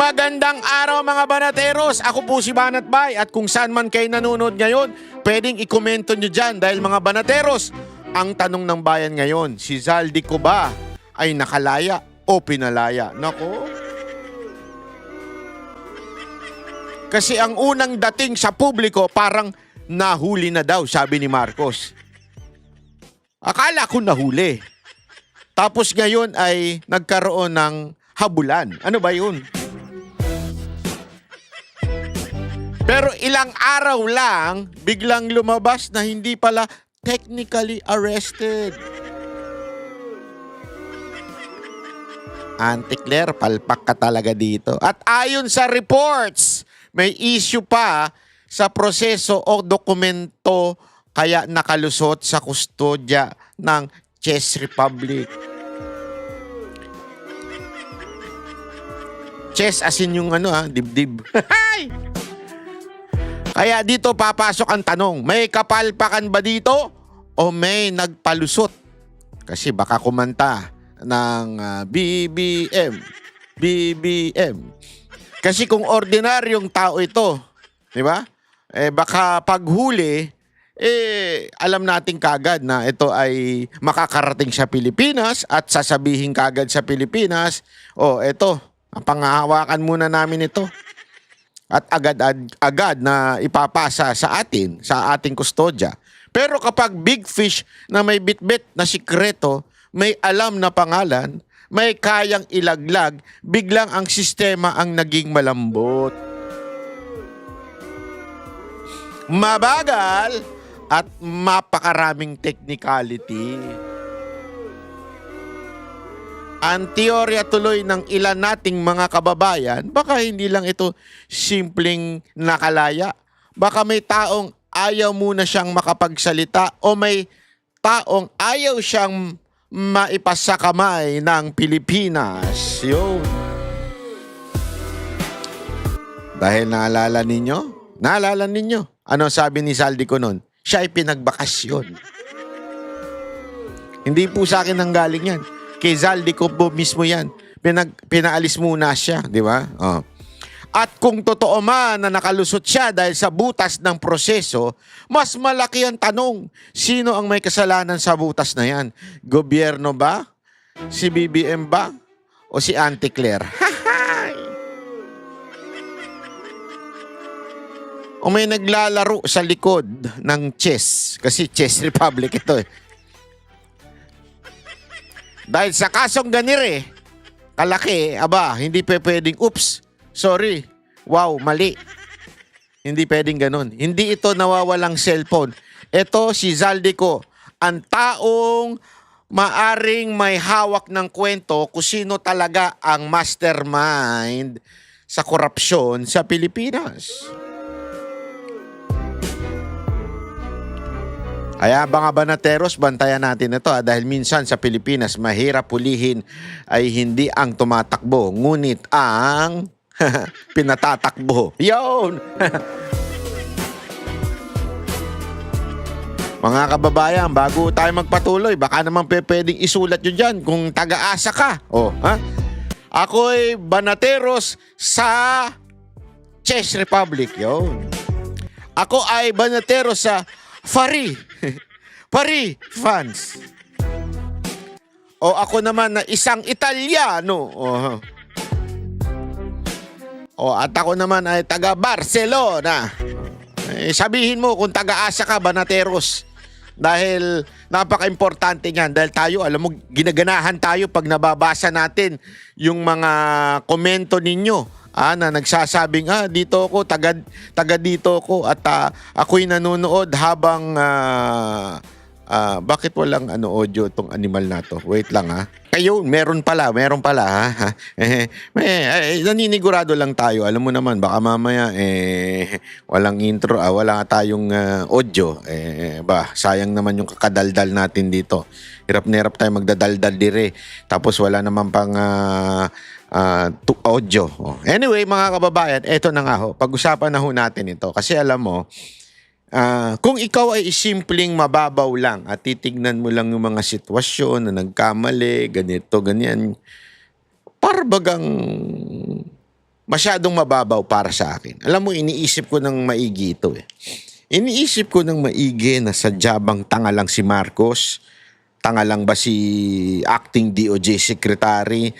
Magandang araw mga banateros! Ako po si Banat Bay at kung saan man kayo nanonood ngayon, pwedeng ikomento nyo dyan dahil mga banateros, ang tanong ng bayan ngayon, si Zaldico ba ay nakalaya o pinalaya? Nako. Kasi ang unang dating sa publiko parang nahuli na daw, sabi ni Marcos. Akala ko nahuli. Tapos ngayon ay nagkaroon ng habulan. Ano ba yun? Pero ilang araw lang, biglang lumabas na hindi pala technically arrested. Auntie Claire, palpak ka talaga dito. At ayon sa reports, may issue pa sa proseso o dokumento kaya nakalusot sa kustodya ng Chess Republic. Chess as in yung dibdib. Kaya dito papasok ang tanong, may kapalpakan ba dito o may nagpalusot? Kasi baka kumanta ng BBM. Kasi kung ordinaryong tao ito, di ba? Baka paghuli, alam natin kagad na ito ay makakarating sa Pilipinas at sasabihin kagad sa Pilipinas, eto, panghahawakan muna namin ito. At agad na ipapasa sa ating kustodya. Pero kapag big fish na may bitbit na sikreto, may alam na pangalan, may kayang ilaglag, biglang ang sistema ang naging malambot. Mabagal at mapakaraming technicality. Ang teorya tuloy ng ilan nating mga kababayan, baka hindi lang ito simpleng nakalaya. Baka may taong ayaw muna siyang makapagsalita o may taong ayaw siyang maipasakamay ng Pilipinas. Yun. Dahil naalala ninyo? Ano sabi ni Zaldico nun? Siya ay pinagbakasyon. Hindi po sa akin nanggaling yan. Kay Zaldico po mismo yan. Pinaalis muna siya, di ba? At kung totoo man na nakalusot siya dahil sa butas ng proseso, mas malaki ang tanong, sino ang may kasalanan sa butas na yan? Gobyerno ba? Si BBM ba? O si Auntie Claire? O may naglalaro sa likod ng chess? Kasi Chess Republic ito eh. Dahil sa kasong ganire, kalaki, hindi pwedeng, oops, sorry, wow, mali. Hindi pwedeng ganun. Hindi ito nawawalang cellphone. Ito si Zaldico, ang taong maaring may hawak ng kwento kung sino talaga ang mastermind sa korupsyon sa Pilipinas. Kaya mga banateros, bantayan natin ito dahil minsan sa Pilipinas mahirap pulihin ay hindi ang tumatakbo, ngunit ang pinatatakbo. Yun! Mga kababayan, bago tayo magpatuloy, baka naman pwedeng isulat nyo dyan kung taga-asa ka. Ako'y banateros sa Chess Republic. Yun. Ako ay banateros sa Pari fans. O ako naman na isang Italyano. At ako naman ay taga Barcelona. Sabihin mo kung taga-asa ka, banateros. Dahil napaka-importante niyan. Dahil tayo, alam mo, ginaganahan tayo pag nababasa natin yung mga komento ninyo. Na nagsasabing, dito ako, taga dito ako at ako'y nanonood habang, bakit walang audio itong animal na to? Wait lang Ayun, meron pala naninigurado lang tayo. Alam mo naman, baka mamaya, walang intro, wala tayong audio. Sayang naman yung kakadaldal natin dito. Hirap na hirap tayo magdadaldal dire. Tapos wala naman pang audio. Anyway, mga kababayan, eto na nga pag-usapan na natin ito. Kasi alam mo, Kung ikaw ay simpleng mababaw lang at titignan mo lang yung mga sitwasyon na nagkamali, ganito, ganyan, para bagang masyadong mababaw para sa akin. Alam mo, iniisip ko ng maigi ito eh. Iniisip ko ng maigi na sadya bang tanga lang si Marcos? Tanga lang ba si acting DOJ Secretary?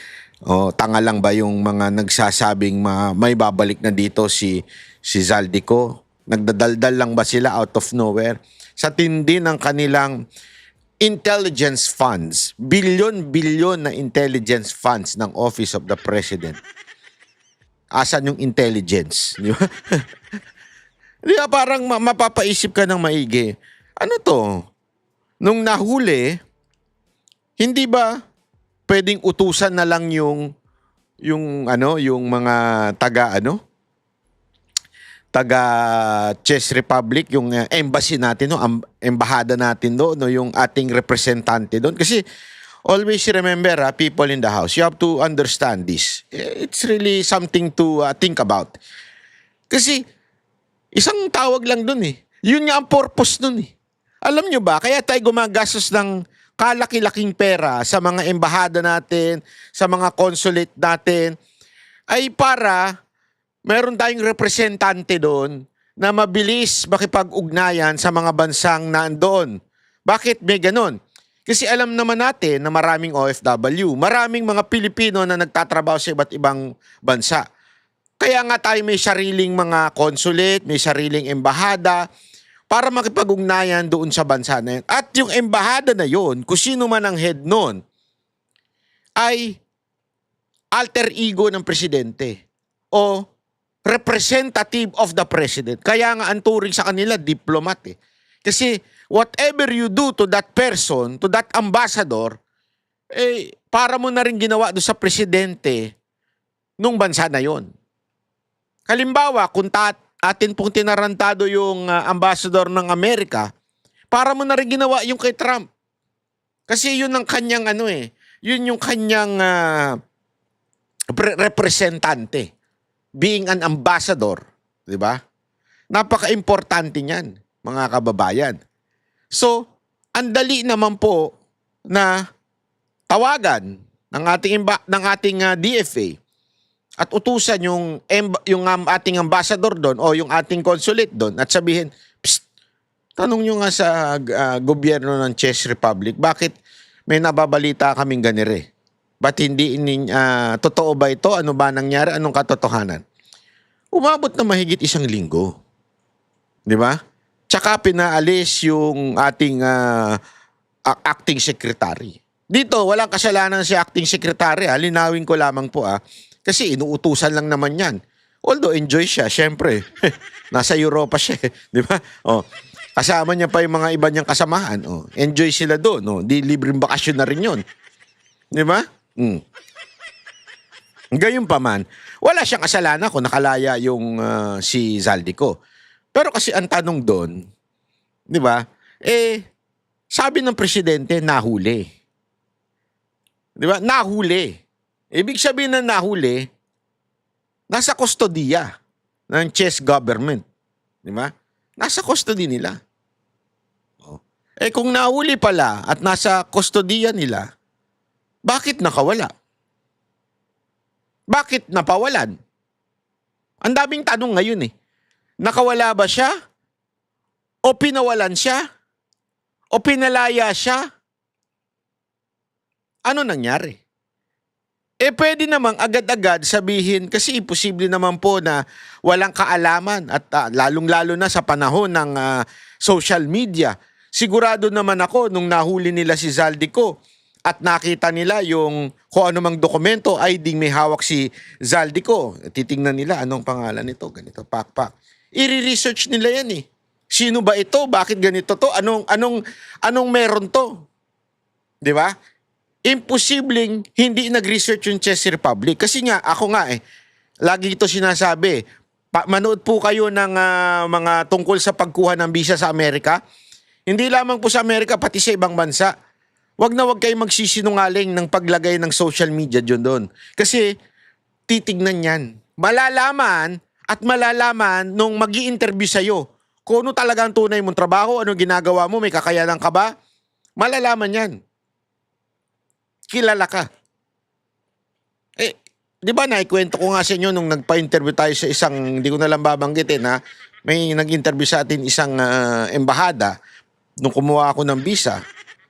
O tanga lang ba yung mga nagsasabing may babalik na dito si Zaldico? Nagdadaldal lang ba sila out of nowhere? Sa tindi ng kanilang intelligence funds, bilyon-bilyon na intelligence funds ng Office of the President. Asan yung intelligence? Di ba? Di ba parang mapapaisip ka ng maigi. Ano to? Nung nahuli, hindi ba pwedeng utusan na lang yung mga taga Czech Republic, yung embassy natin, no, embahada natin doon, no, yung ating representante doon. Kasi always remember, people in the house, you have to understand this. It's really something to think about. Kasi isang tawag lang doon eh. Yun nga ang purpose doon eh. Alam nyo ba, kaya tayo gumagastos ng kalaki-laking pera sa mga embahada natin, sa mga consulate natin, ay para meron tayong representante doon na mabilis makipag-ugnayan sa mga bansang nandoon. Bakit may ganon? Kasi alam naman natin na maraming OFW, maraming mga Pilipino na nagtatrabaho sa iba't ibang bansa. Kaya nga tayo may sariling mga consulate, may sariling embahada para makipag-ugnayan doon sa bansa na yun. At yung embahada na yun, kung sino man ang head nun, ay alter ego ng presidente o representative of the president. Kaya nga ang turing sa kanila, diplomat eh. Kasi whatever you do to that person, to that ambassador, para mo na rin ginawa doon sa presidente nung bansa na yon. Halimbawa, kung atin pong tinarantado yung ambassador ng Amerika, para mo na rin ginawa yung kay Trump. Kasi yun ang kanyang yun yung kanyang representante. Being an ambassador, di ba? Napaka-importante niyan, mga kababayan. So, ang dali naman po na tawagan ng ating DFA at utusan yung ating ambassador doon o yung ating consulate doon at sabihin, psst, tanong nyo nga sa gobyerno ng Czech Republic, bakit may nababalita kaming ganire? Ba't hindi totoo ba ito? Ano ba nangyari? Anong katotohanan? Umabot na mahigit 1 linggo. Di ba? Tsaka pinaalis yung ating acting secretary. Dito, walang kasalanan si acting secretary. Linawin ko lamang po. Kasi inuutusan lang naman yan. Although enjoy siya, syempre. Nasa Europa siya. Di ba? Kasama niya pa yung mga iba niyang kasamahan. Enjoy sila doon. Di libreng bakasyon na rin yun. Di ba? Gayun pa man, wala siyang kasalanan kung nakalaya yung si Zaldico. Pero kasi ang tanong doon, di ba, sabi ng presidente, nahuli. Di ba? Nahuli. Ibig sabihin na nahuli, nasa kustodiya ng Czech government. Di ba? Nasa custody nila. Kung nahuli pala at nasa kustodiya nila, bakit nakawala? Bakit napawalan? Ang daming tanong ngayon eh. Nakawala ba siya? O pinawalan siya? O pinalaya siya? Ano nangyari? Pwede namang agad-agad sabihin kasi imposible naman po na walang kaalaman at lalong-lalo na sa panahon ng social media. Sigurado naman ako nung nahuli nila si Zaldico at nakita nila yung kung ano mang dokumento ay ding may hawak si Zaldico. Titingnan nila anong pangalan nito, ganito, pakpak. I-research nila yan eh. Sino ba ito? Bakit ganito to? Anong meron to? 'Di ba? Imposibleng hindi nag-research yung Czech Republic. Kasi nga, ako nga lagi ito sinasabi. Manood po kayo ng mga tungkol sa pagkuha ng visa sa Amerika. Hindi lamang po sa Amerika, pati sa ibang bansa. Wag na wag kayong magsisinungaling ng paglagay ng social media dyan doon. Kasi titignan yan. Malalaman nung magi-interview sa'yo kung ano talaga ang tunay mong trabaho, ano ginagawa mo, may kakayanan ka ba? Malalaman yan. Kilala ka. di ba naikwento ko nga sa inyo nung nagpa-interview tayo sa isang, hindi ko na lang babanggitin ha, may nag-interview sa atin isang embahada nung kumuha ako ng visa.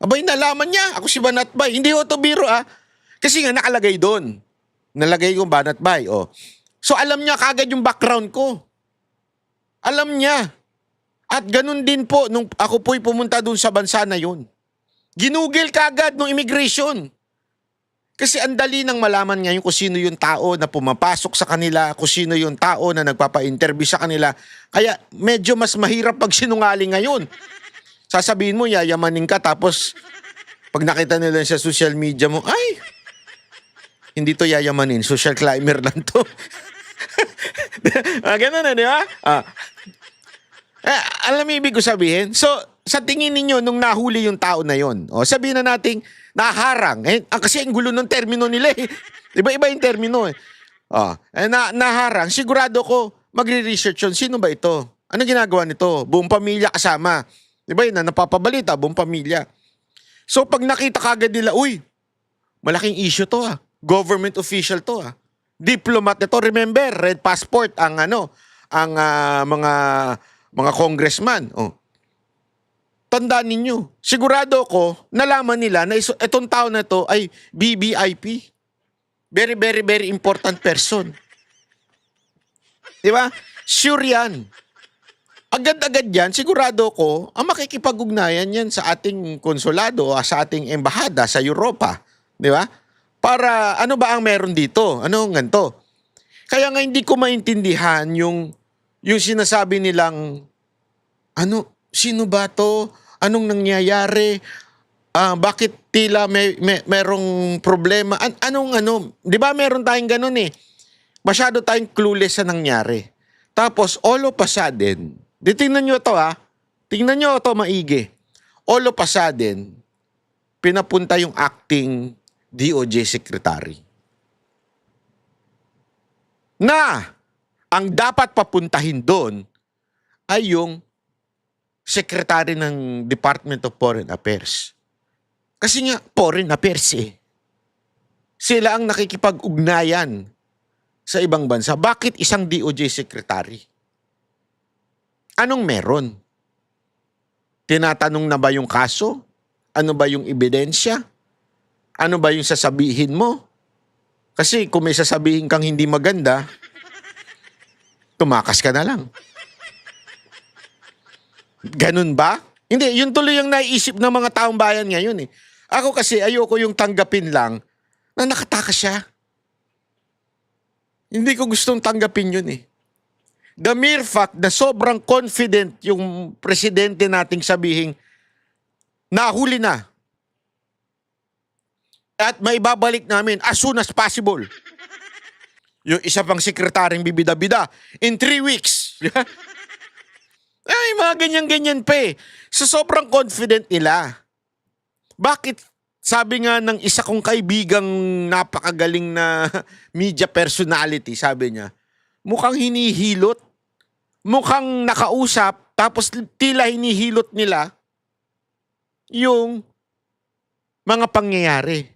Abay, nalaman niya, ako si Banatbay. Hindi ko to biro kasi nga nakalagay doon. Nalagay ko Banatbay. Oh. So alam niya kagad yung background ko. Alam niya. At ganun din po, nung ako po'y pumunta doon sa bansa na yun. Ginugil kagad nung immigration. Kasi ang dali nang malaman ngayon kung sino yung tao na pumapasok sa kanila, kung sino yung tao na nagpapa-interview sa kanila. Kaya medyo mas mahirap pag sinungaling ngayon. Sasabihin mo, yayamanin ka, tapos pag nakita nila sa social media mo, ay, hindi to yayamanin, social climber lang to. Ganun na, di ba? Alam mo ibig ko sabihin? So, sa tingin ninyo, nung nahuli yung tao na yon, sabihin na nating naharang. Kasi ang gulo ng termino nila eh. Iba-iba yung termino eh. Naharang. Sigurado ko, magre-research yun. Sino ba ito? Ano ginagawa nito? Buong pamilya kasama. Diba yun na napapabalita, buong pamilya. So pag nakita kagad nila, uy, malaking issue to Government official to Diplomat ito. Remember, red passport ang mga congressman. Tandaan ninyo, sigurado ko, nalaman nila na itong tao na to ay BBIP. Very, very, very important person. Diba? Sure yan. Agad-agad yan, sigurado ko, ang makikipag-ugnayan yan sa ating konsulado o sa ating embahada sa Europa. Di ba? Para ano ba ang meron dito? Ano ganito? Kaya nga hindi ko maintindihan yung sinasabi nilang, sino ba to? Anong nangyayari? Bakit tila merong problema? Di ba meron tayong ganun eh? Masyado tayong clueless sa nangyari. Tapos, all of a sudden, tingnan nyo to tingnan nyo to maigi. All of a sudden, pinapunta yung acting DOJ secretary. Na, ang dapat papuntahin doon ay yung secretary ng Department of Foreign Affairs. Kasi nga, foreign affairs eh. Sila ang nakikipag-ugnayan sa ibang bansa. Bakit isang DOJ secretary? Anong meron? Tinatanong na ba yung kaso? Ano ba yung ebidensya? Ano ba yung sasabihin mo? Kasi kung may sasabihin kang hindi maganda, tumakas ka na lang. Ganun ba? Hindi, yun tuloy yung naiisip ng mga taong bayan ngayon eh. Ako kasi ayoko yung tanggapin lang na nakatakas siya. Hindi ko gustong tanggapin yun eh. The mere fact na sobrang confident yung presidente nating sabihin, nahuli na. At maibabalik namin as soon as possible. Yung isa pang sekretaryong bibida-bida, in 3 weeks. Ay, mga ganyan-ganyan pa eh. So sobrang confident nila. Bakit? Sabi nga ng isa kong kaibigang napakagaling na media personality, sabi niya, mukhang hinihilot, mukhang nakausap, tapos tila hinihilot nila yung mga pangyayari.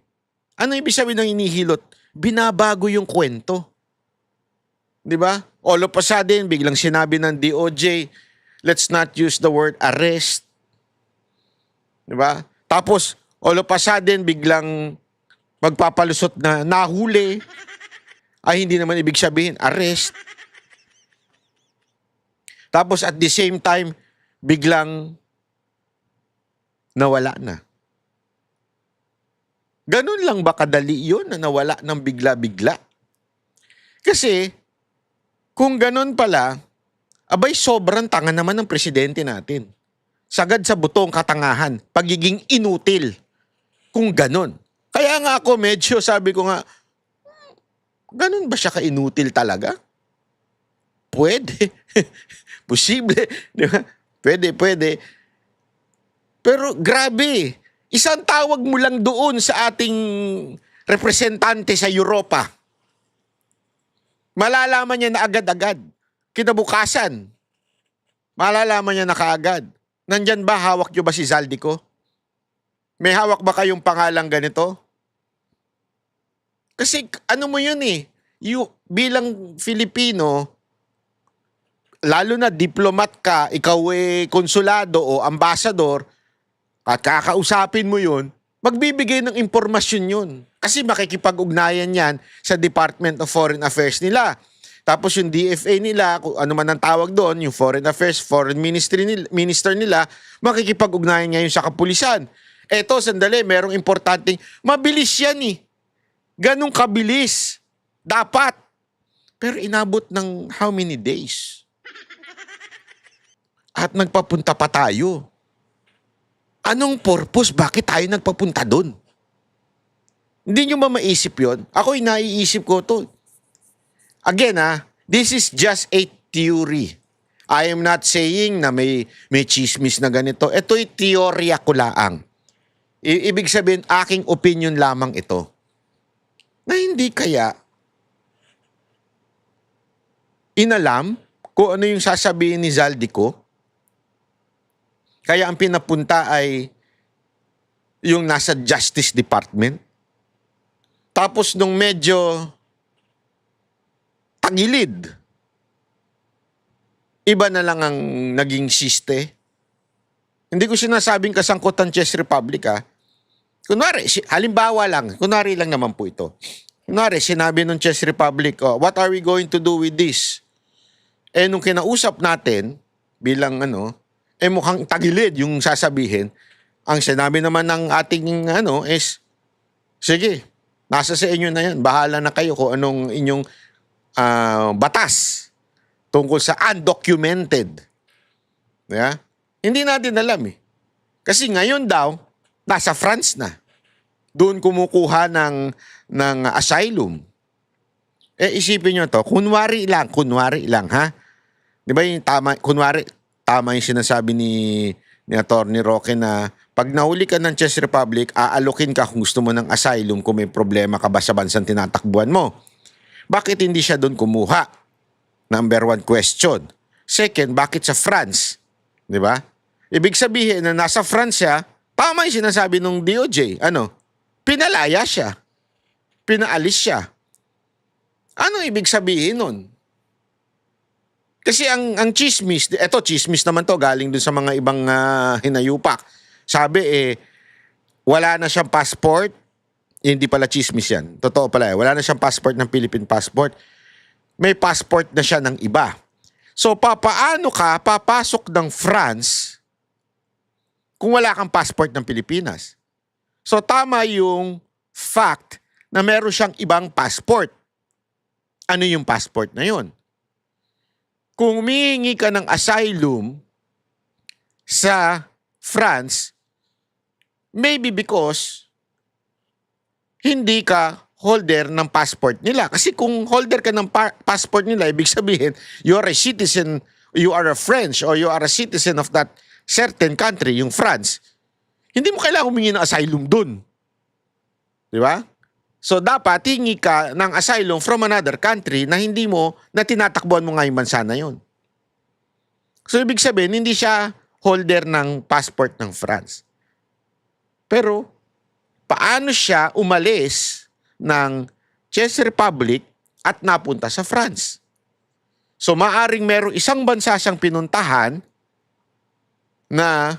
Ano ibig sabihin ng hinihilot? Binabago yung kwento. Di ba? All of a sudden, biglang sinabi ng DOJ, let's not use the word arrest. Di ba? Tapos, all of a sudden, biglang magpapalusot na nahuli. Ay, hindi naman ibig sabihin, arrest. Tapos, at the same time, biglang nawala na. Ganun lang ba kadali yun na nawala ng bigla-bigla? Kasi, kung ganun pala, abay sobrang tanga naman ng presidente natin. Sagad sa butong katangahan, pagiging inutil. Kung ganun. Kaya nga ako medyo sabi ko nga, ganun ba siya ka-inutil talaga? Pwede. Posible. Diba? Pwede. Pero grabe. Isang tawag mo lang doon sa ating representante sa Europa. Malalaman niya na agad-agad. Kinabukasan. Malalaman niya na kaagad. Nandyan ba, hawak niyo ba si Zaldico? May hawak ba kayong pangalang ganito? Kasi ano mo yun eh. bilang Filipino, lalo na diplomat ka, ikaw konsulado o ambasador, at kakausapin mo yun, magbibigay ng impormasyon yun. Kasi makikipag-ugnayan yan sa Department of Foreign Affairs nila. Tapos yung DFA nila, kung ano man ang tawag doon, yung Foreign Affairs, Foreign Minister nila, makikipag-ugnayan ngayon sa kapulisan. Eto, sandali, merong importanteng, mabilis yan eh. Ganong kabilis. Dapat. Pero inabot ng how many days? At nagpapunta pa tayo. Anong purpose? Bakit tayo nagpapunta doon? Hindi nyo ba maisip yun? Ako'y naiisip ko to. Again, this is just a theory. I am not saying na may chismis na ganito. Ito'y teorya ko laang. Ibig sabihin, aking opinion lamang ito. Na hindi kaya inalam kung ano yung sasabihin ni Zaldico. Kaya ang pinapunta ay yung nasa Justice Department. Tapos nung medyo tagilid, iba na lang ang naging siste. Hindi ko sinasabing kasangkutan Chess Republic Kunwari, halimbawa lang, kunwari lang naman po ito. Kunwari, sinabi ng Chess Republic, what are we going to do with this? Nung kinausap natin, bilang mukhang tagilid yung sasabihin, ang sinabi naman ng ating is, sige, nasa sa inyo na yan, bahala na kayo kung anong inyong batas tungkol sa undocumented. Yeah? Hindi natin alam eh. Kasi ngayon daw, nasa France na. Doon kumukuha ng asylum. Isipin nyo to, kunwari lang ha. Di ba yung tama yung sinasabi ni Atty. Roque na pag nahuli ka ng Chess Republic, aalokin ka kung gusto mo ng asylum kung may problema ka ba sa bansang tinatakbuhan mo. Bakit hindi siya doon kumuha? Number one question. Second, bakit sa France? Di ba? Ibig sabihin na nasa France siya, tama yung sinasabi ng DOJ. Pinalaya siya. Pinaalis siya. Ano ibig sabihin nun? Kasi ang chismis, chismis naman to, galing dun sa mga ibang hinayupak. Sabi wala na siyang passport. Hindi pala chismis yan. Totoo pala Wala na siyang passport ng Philippine passport. May passport na siya ng iba. So, papaano ka papasok ng France kung wala kang passport ng Pilipinas? So, tama yung fact na meron siyang ibang passport. Ano yung passport na yun? Kung humihingi ka ng asylum sa France, maybe because hindi ka holder ng passport nila. Kasi kung holder ka ng passport nila, ibig sabihin, you are a citizen, you are a French, or you are a citizen of that certain country, yung France. Hindi mo kailangan humingi ng asylum dun. Di ba? So, dapat hingi ka ng asylum from another country na hindi mo, na tinatakbuhan mo nga yung bansa na yun. So, ibig sabihin, hindi siya holder ng passport ng France. Pero, paano siya umalis ng Czech Republic at napunta sa France? So, maaring merong isang bansa siyang pinuntahan na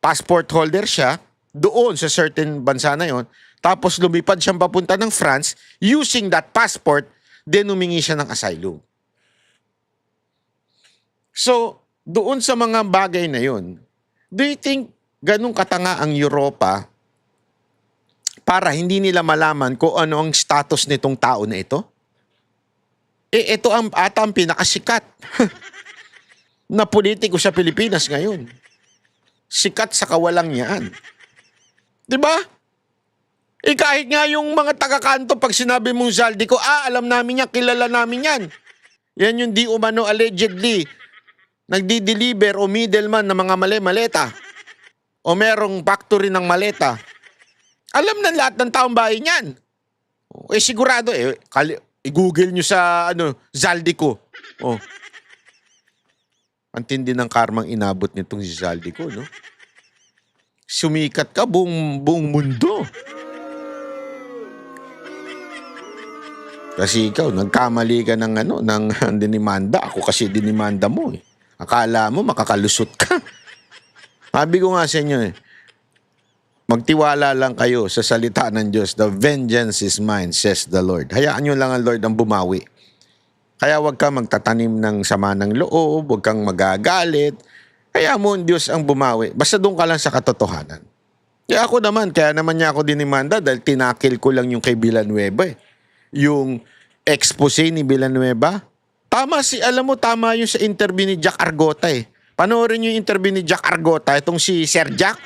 passport holder siya doon sa certain bansa na yon. Tapos lumipad siyang papunta ng France, using that passport, then humingi siya ng asylum. So, doon sa mga bagay na yun, do you think ganun katanga ang Europa para hindi nila malaman kung ano ang status nitong tao na ito? Ito ang pinakasikat na politiko sa Pilipinas ngayon. Sikat sa kawalang yan. Diba? Kahit nga yung mga taga-kanto, pag sinabi mong Zaldico, alam namin yan, kilala namin yan. Yan yung di umano allegedly nagdi-deliver o middleman ng mga maleta. O merong factory ng maleta. Alam na lahat ng taong bayan yan. Sigurado i-google nyo sa Zaldico. Ang tindi ng karmang inabot nitong si Zaldico, no? Sumikat ka buong mundo. Kasi ikaw, nagkamali ka ng ng dinimanda. Ako kasi dinimanda mo eh. Akala mo makakalusot ka. Sabi ko nga sa inyo eh, magtiwala lang kayo sa salita ng Diyos. The vengeance is mine, says the Lord. Hayaan nyo lang ang Lord ang bumawi. Kaya huwag kang magtatanim ng sama ng loob, huwag kang magagalit. Kaya mo ang Diyos ang bumawi. Basta doon ka lang sa katotohanan. Kaya ako naman, kaya naman niya ako dinimanda dahil tinakil ko lang yung kay Villanueva eh. Yung expose ni Villanueva. Alam mo, tama yung sa interview ni Jack Argota eh. Panoorin yung interview ni Jack Argota, itong si Sir Jack.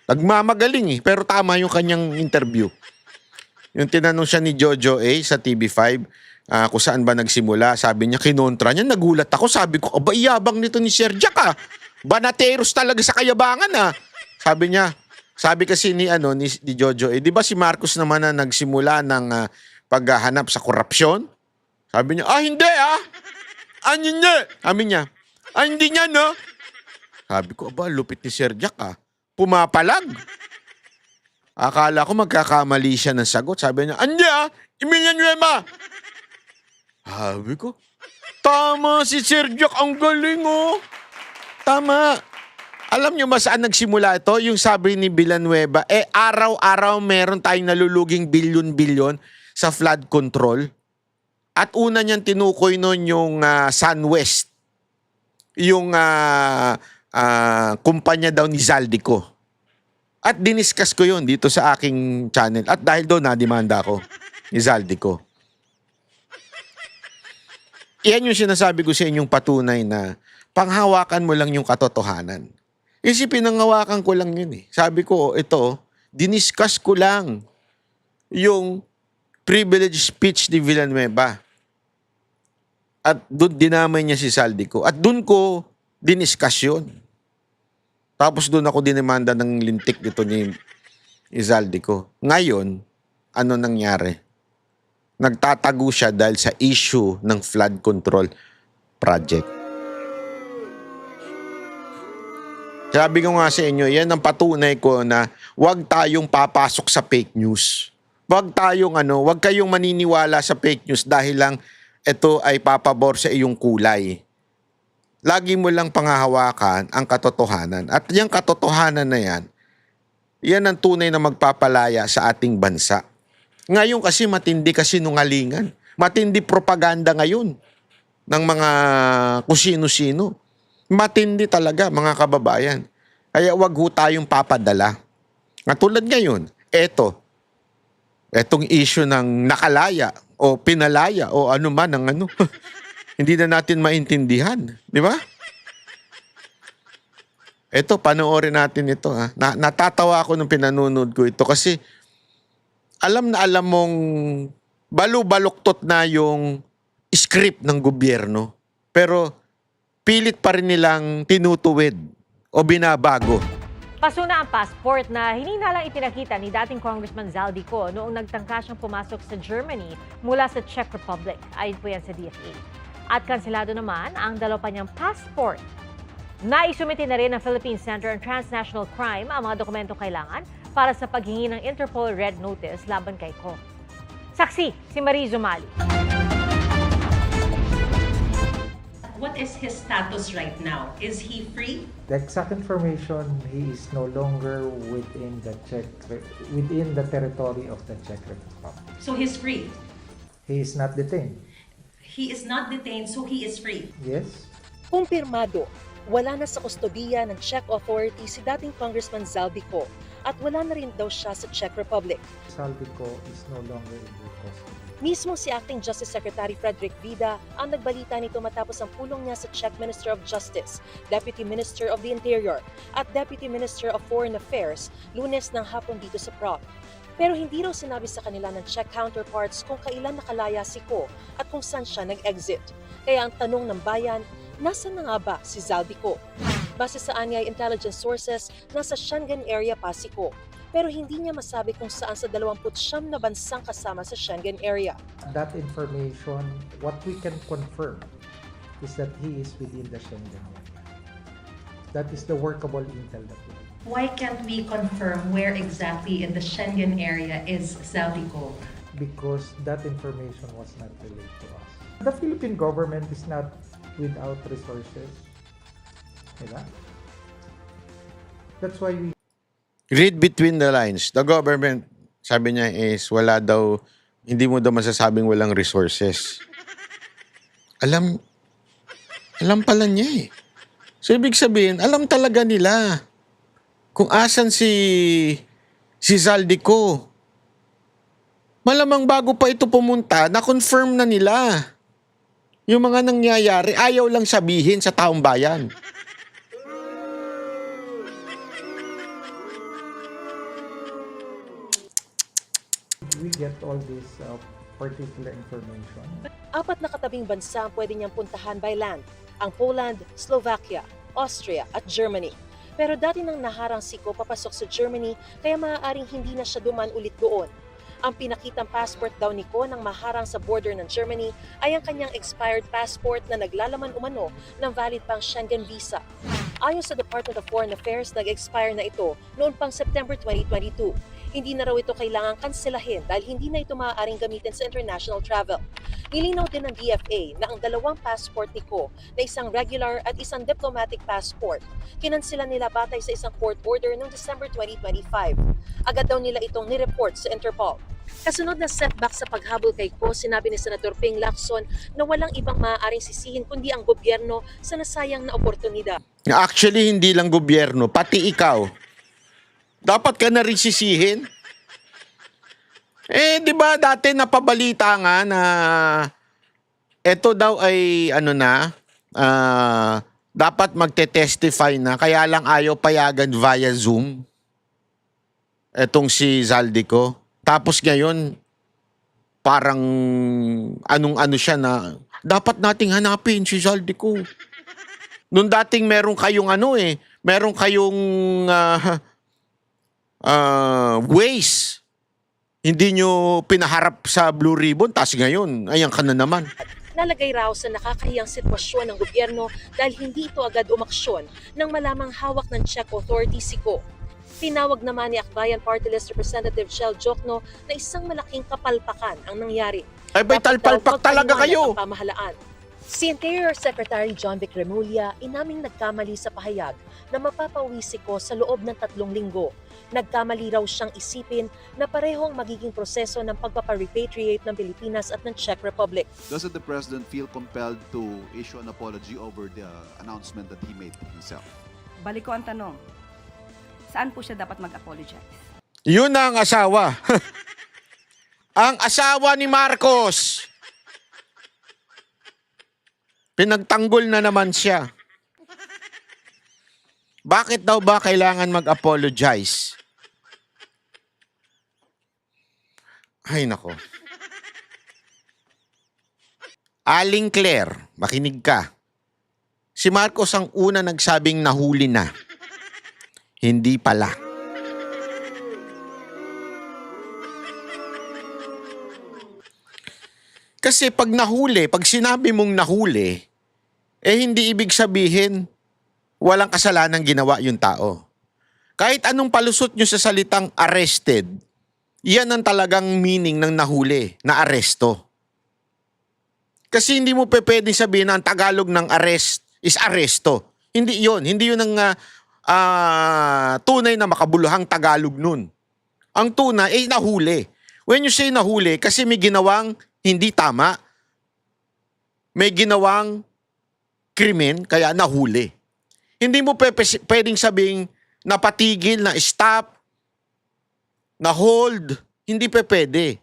Nagmamagaling eh, pero tama yung kanyang interview. Yung tinanong siya ni Jojo A sa TV5, kung saan ba nagsimula, sabi niya, kinontra niya, nagulat ako, sabi ko, aba, iyabang nito ni Sir Jack ah. Banateros talaga sa kayabangan ah. Sabi niya, sabi kasi ni Jojo A, di ba si Marcos naman na nagsimula ng paghahanap sa korupsyon? Sabi niya, hindi ah. Sabi niya, hindi niya no. Sabi ko, aba, lupit ni Sir Jack ah. Pumapalag. Akala ko magkakamali siya ng sagot. Sabi niya, hindi ah, Villanueva. Sabi ko, tama si Sir Jack, ang galing oh. Tama. Alam niyo ba saan nagsimula ito? Yung sabi ni Villanueva, araw-araw meron tayong naluluging bilyon-bilyon sa flood control. At una niyang tinukoy noon yung SunWest. Yung kumpanya daw ni Zaldico. At diniscuss ko yun dito sa aking channel. At dahil doon, nadimanda ako ni Zaldico. Iyan yung sinasabi ko sa inyong patunay na panghawakan mo lang yung katotohanan. Pinanghawakan ko lang yun eh. Sabi ko, ito, diniscuss ko lang yung privilege speech ni Villanueva. At doon dinamay niya si Zaldico. At doon ko diniscuss yun. Tapos doon ako dinimanda ng lintik dito ni Zaldico. Ngayon, ano nangyari? Nagtatago siya dahil sa issue ng flood control project. Sabi ko nga sa inyo, yan ang patunay ko na huwag tayong papasok sa fake news. Huwag kayong maniniwala sa fake news dahil lang ito ay papabor sa iyong kulay. Lagi mo lang panghahawakan ang katotohanan. At yung katotohanan na yan ang tunay na magpapalaya sa ating bansa. Ngayon kasi matindi kasinungalingan. Matindi propaganda ngayon ng mga kung sino-sino. Matindi talaga mga kababayan. Kaya wag ho tayong papadala. Tulad ngayon, etong issue ng nakalaya o pinalaya o ano man ang hindi na natin maintindihan. Di ba? Panoorin natin ito. Ha? Natatawa ako nung pinanonood ko ito kasi alam na alam mong balu-baluktot na yung script ng gobyerno. Pero pilit pa rin nilang tinutuwid o binabago. Pasuna ang passport na hininalang ipinakita ni dating Congressman Zaldico noong nagtangka siyang pumasok sa Germany mula sa Czech Republic. Ayon po yan sa DFA. At kanselado naman ang dalawa pa niyang passport. Naisumite na rin ng Philippine Center on Transnational Crime ang mga dokumentong kailangan para sa paghingi ng Interpol Red Notice laban kay Ko. Saksi, si Marie Zumali. What is his status right now? Is he free? The exact information, he is no longer within the territory of the Czech Republic. So he's free. He is not detained. He is not detained, so he is free. Yes. Kumpirmado, wala na sa kustodiya ng Czech authorities si dating Congressman Zaldico at wala na rin daw siya sa Czech Republic. Zaldico is no longer in their custody. Mismo si Acting Justice Secretary Frederick Vida ang nagbalita nito matapos ang pulong niya sa Czech Minister of Justice, Deputy Minister of the Interior at Deputy Minister of Foreign Affairs Lunes ng hapon dito sa PROC. Pero hindi raw sinabi sa kanila ng Czech counterparts kung kailan nakalaya si Ko at kung saan siya nag-exit. Kaya ang tanong ng bayan, nasaan na nga ba si Zaldico? Base sa anyay intelligence sources, nasa Schengen area pa si Ko. Pero hindi niya masabi kung saan sa 29 na bansang kasama sa Schengen area. That information, what we can confirm is that he is within the Schengen area. That is the workable intel that we have. Why can't we confirm where exactly in the Schengen area is Zaldico? because that information was not relayed to us. The Philippine government is not without resources. Diba? That's why we Read between the lines. The government, sabi niya is wala daw, hindi mo daw masasabing walang resources. Alam pala niya eh. So ibig sabihin, alam talaga nila kung asan si Zaldico. Malamang bago pa ito pumunta, na-confirm na nila. Yung mga nangyayari, ayaw lang sabihin sa taong bayan. we get all this particular information. 4 na katabing bansa ang pwede niyang puntahan by land, ang Poland, Slovakia, Austria at Germany. Pero dati nang naharang Zico papasok sa Germany kaya maaaring hindi na siya duman ulit doon. Ang pinakitang passport daw ni Ko nang maharang sa border ng Germany ay ang kanyang expired passport na naglalaman umano ng valid pang Schengen visa. Ayon sa Department of Foreign Affairs, nag-expire na ito noon pang September 2022. Hindi na raw ito kailangang kanselahin dahil hindi na ito maaaring gamitin sa international travel. Nilinaw din ng DFA na ang 2 passport ni Ko na isang regular at isang diplomatic passport, kinansela nila batay sa isang court order noong December 2025. Agad daw nila itong nireport sa Interpol. Kasunod na setback sa paghabol kay Ko, sinabi ni Senator Ping Lacson na walang ibang maaaring sisihin kundi ang gobyerno sa nasayang na oportunidad. Actually, hindi lang gobyerno, pati ikaw. Dapat ka na rin sisihin. Eh, di ba dati napabalita nga na eto daw ay dapat magte-testify na kaya lang ayaw payagan via Zoom. Etong si Zaldico. Tapos ngayon, parang anong-ano siya na dapat nating hanapin si Zaldico. Noong dating meron kayong meron kayong ways. Hindi nyo pinaharap sa Blue Ribbon, tas ngayon, ayan ka na naman. Nalagay raw sa nakakahiyang sitwasyon ng gobyerno dahil hindi ito agad umaksyon nang malamang hawak ng Czech authority si Ko. Tinawag naman ni Akbayan Party List Representative Shell Jokno na isang malaking kapalpakan ang nangyari. Ay, bay, talpalpak talaga kayo. Ang pamahalaan. Si Interior Secretary John Vic Remulla inaming nagkamali sa pahayag na mapapawi si Ko sa loob ng 3 linggo. Nagkamali raw siyang isipin na parehong magiging proseso ng pagpaparepatriate ng Pilipinas at ng Czech Republic. Doesn't the President feel compelled to issue an apology over the announcement that he made himself? Balik ko ang tanong, saan po siya dapat mag-apologize? Yun na ang asawa. Ang asawa ni Marcos. Pinagtanggol na naman siya. Bakit daw ba kailangan mag-apologize? Ay, nako. Aling Claire, makinig ka. Si Marcos ang una nagsabing nahuli na. Hindi pala. Kasi pag nahuli, pag sinabi mong nahuli, hindi ibig sabihin walang kasalanan ginawa yung tao. Kahit anong palusot nyo sa salitang arrested, yan ang talagang meaning ng nahuli, na aresto. Kasi hindi mo pwedeng sabihin na ang Tagalog ng arrest is aresto. Hindi yun. Hindi yun ang tunay na makabuluhang Tagalog nun. Ang tunay ay nahuli. When you say nahuli, kasi may ginawang hindi tama, may ginawang krimen, kaya nahuli. Hindi mo pwedeng sabing napatigil, na stop, na hold, hindi pwede.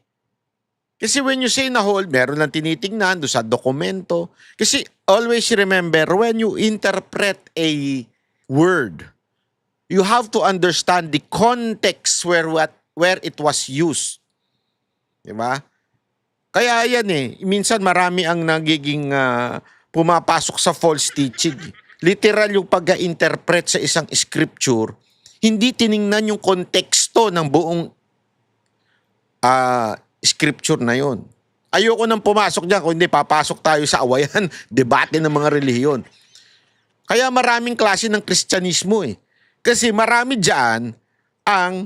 Kasi when you say na hold, meron lang tinitingnan doon sa dokumento. Kasi always remember, when you interpret a word, you have to understand the context where it was used. Diba? Kaya yan minsan marami ang nagiging pumapasok sa false teaching. Literal yung pag-interpret sa isang scripture, hindi tiningnan yung konteksto ng buong scripture na yon. Ayoko nang pumasok dyan, kung hindi papasok tayo sa awayan, debate ng mga relihiyon. Kaya maraming klase ng Kristyanismo Kasi marami dyan ang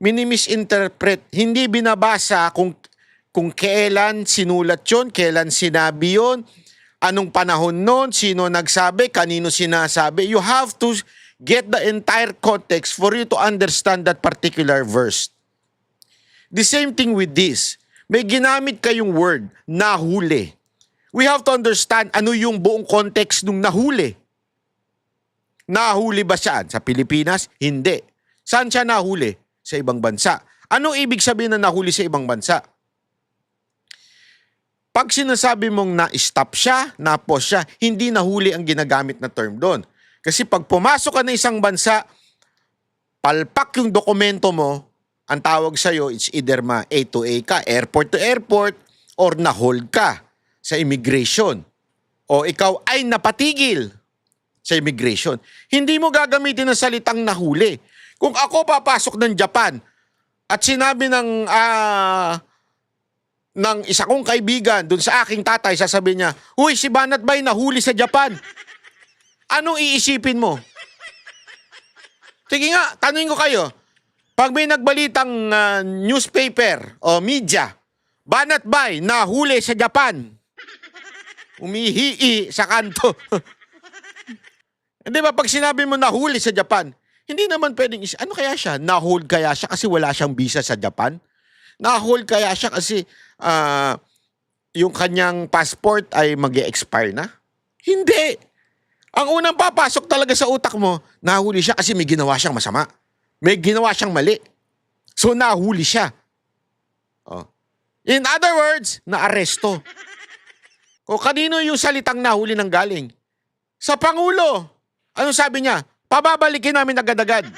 minimisinterpret, hindi binabasa kung kung kailan sinulat yon, kailan sinabi yon, anong panahon nun, sino nagsabi, kanino sinasabi. You have to get the entire context for you to understand that particular verse. The same thing with this. May ginamit kayong word, nahuli. We have to understand ano yung buong context nung nahuli. Nahuli ba saan? Sa Pilipinas? Hindi. Saan siya nahuli? Sa ibang bansa. Ano ibig sabihin na nahuli sa ibang bansa? Pag sinasabi mong na-stop siya, na-pause siya, hindi nahuli ang ginagamit na term doon. Kasi pag pumasok ka na isang bansa, palpak yung dokumento mo, ang tawag sa'yo, it's either A to A ka, airport to airport, or na-hold ka sa immigration. O ikaw ay napatigil sa immigration. Hindi mo gagamitin ang salitang nahuli. Kung ako papasok ng Japan at sinabi ng isa kong kaibigan dun sa aking tatay, sasabihin niya, "Uy, si Banat Bay nahuli sa Japan." Anong iisipin mo? Sige nga, tanungin ko kayo. Pag may nagbalitang newspaper o media, Banat Bay nahuli sa Japan. Umihii sa kanto. Hindi ba pag sinabi mo nahuli sa Japan, hindi naman pwedeng ano kaya siya? Na-hold kaya siya kasi wala siyang visa sa Japan? Na-hold kaya siya kasi yung kanyang passport ay mag-e-expire na? Hindi. Ang unang papasok talaga sa utak mo, nahuli siya kasi may ginawa siyang masama. May ginawa siyang mali. So nahuli siya. Oh. In other words, naaresto. O kanino yung salitang nahuli nang galing? Sa Pangulo. Ano sabi niya? Pababalikin namin agad-agad.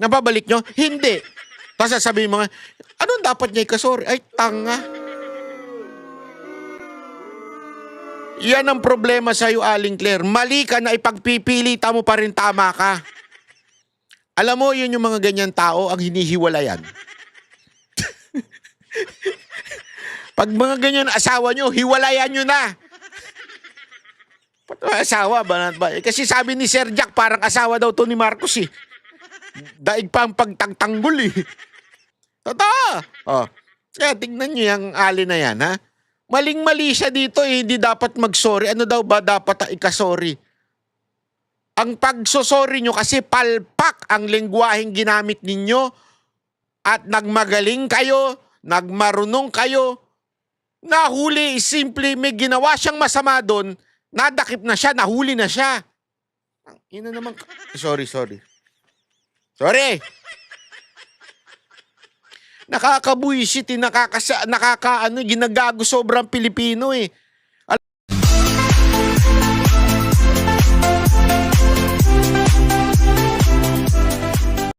Napabalik nyo? Hindi. Tapos sasabihin mo nga, anong dapat niya ikasori? Ay, tanga. Yan ang problema sa'yo, Aling Claire. Mali ka na ipagpipilita mo pa rin tama ka. Alam mo, yun yung mga ganyan tao ang hinihiwalayan. Pag mga ganyan asawa nyo, hiwalayan nyo na. Asawa ba? Kasi sabi ni Sir Jack, parang asawa daw to ni Marcos eh. Daig pa ang pagtangtanggol eh. Totoo. Oh. Kaya tingnan nyo yung ali na yan, ha? Maling-mali siya dito eh, hindi dapat mag-sorry. Ano daw ba dapat ikasorry? Ang pagsosorry nyo kasi palpak ang lengguwaheng ginamit ninyo at nagmagaling kayo, nagmarunong kayo, nahuli, simple, may ginawa siyang masama doon, nadakip na siya, nahuli na siya. Ina naman, sorry. Nakakabuisit, ginagago sobrang Pilipino eh.